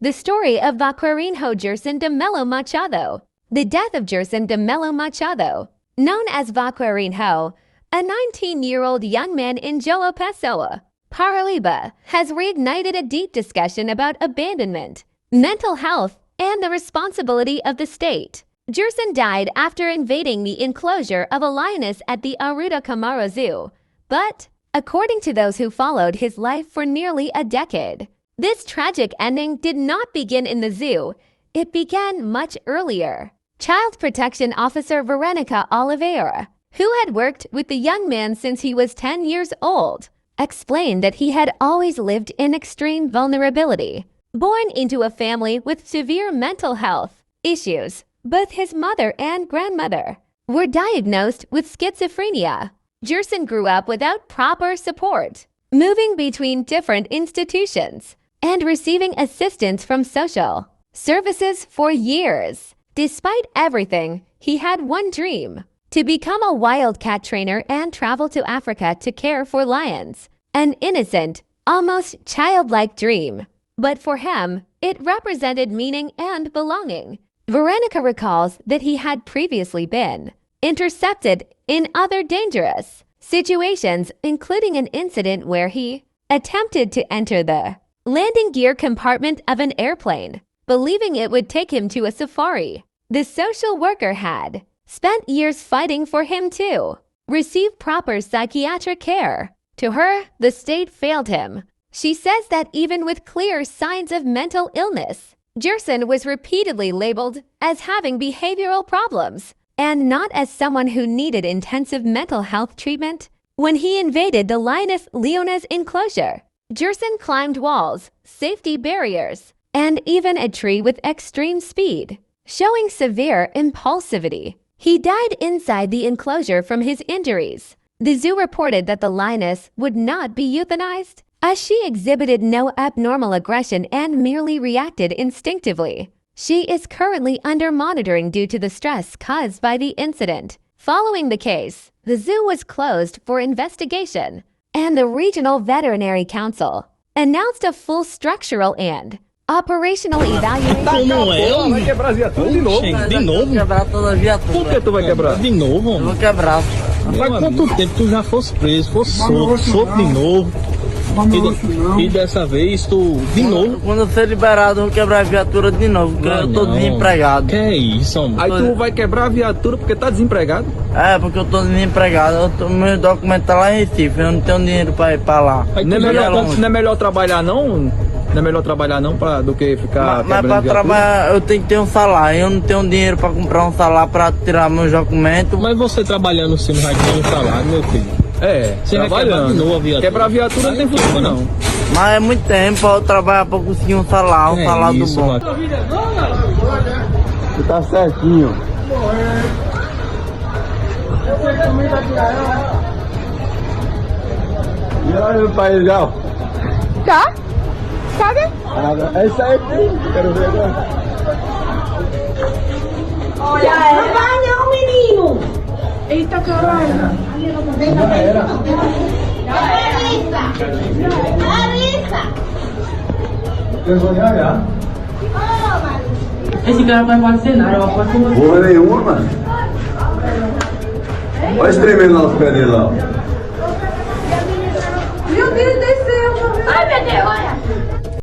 The story of Vaquerinho Gerson de Melo Machado. The death of Gerson de Melo Machado, known as Vaquerinho, a 19-year-old young man in João Pessoa, Paraíba, has reignited a deep discussion about abandonment, mental health, and the responsibility of the state. Gerson died after invading the enclosure of a lioness at the Arruda Camara Zoo, but, according to those who followed his life for nearly a decade, this tragic ending did not begin in the zoo. It began much earlier. Child Protection Officer Veronica Oliveira, who had worked with the young man since he was 10 years old, explained that he had always lived in extreme vulnerability. Born into a family with severe mental health issues, both his mother and grandmother were diagnosed with schizophrenia. Gerson grew up without proper support, moving between different institutions and receiving assistance from social services for years. Despite everything, he had one dream: to become a wildcat trainer and travel to Africa to care for lions. An innocent, almost childlike dream. But for him, it represented meaning and belonging. Veronica recalls that he had previously been intercepted in other dangerous situations, including an incident where he attempted to enter the landing gear compartment of an airplane, believing it would take him to a safari. The social worker had spent years fighting for him to receive proper psychiatric care. To her, the state failed him. She says that even with clear signs of mental illness, Gerson was repeatedly labeled as having behavioral problems and not as someone who needed intensive mental health treatment. When he invaded the lioness Leona's enclosure, Gerson climbed walls, safety barriers, and even a tree with extreme speed, showing severe impulsivity. He died inside the enclosure from his injuries. The zoo reported that the lioness would not be euthanized, as she exhibited no abnormal aggression and merely reacted instinctively. She is currently under monitoring due to the stress caused by the incident. Following the case, the zoo was closed for investigation, and the Regional Veterinary Council announced a full structural and operational evaluation. Como é? Vai quebrar as viaturas de novo. De novo? Vou quebrar todas as viaturas. Por que tu vai quebrar? De novo? Eu vou quebrar. Faz quanto tempo tu já fosse preso, fosse solto de novo? E dessa vez tu, de novo? Quando eu ser liberado, eu vou quebrar a viatura de novo, porque eu tô desempregado. Que é isso, homem? Aí tu vai quebrar a viatura porque tá desempregado? É, porque eu tô desempregado. Meu documento tá lá em Recife, eu não tenho dinheiro pra ir pra lá. Aí Não é tu melhor, longe. não é melhor trabalhar não? Não é melhor trabalhar não do que ficar Mas pra quebrando viatura? trabalhar eu tenho que ter um salário. Eu não tenho dinheiro pra comprar um salário pra tirar meus documentos. Mas você trabalhando assim não vai ter um salário, meu filho. É, Você vai quebrar trabalhando. de novo a viatura. Quebrar a viatura não tem futuro não. Mas é muito tempo pra eu trabalhar pra conseguir um salário do bom. mano. Tu tá certinho. E olha meu pai já. Tá? Sabe? É isso aí, quero ver agora. Olha, não vai não, menino. Eita, caralho. Já era. Larissa! Pensou em olhar? Esse cara vai fazer cenário, eu aposto com você. Porra nenhuma, mano. Olha esse tremendo lá nos pés dele lá.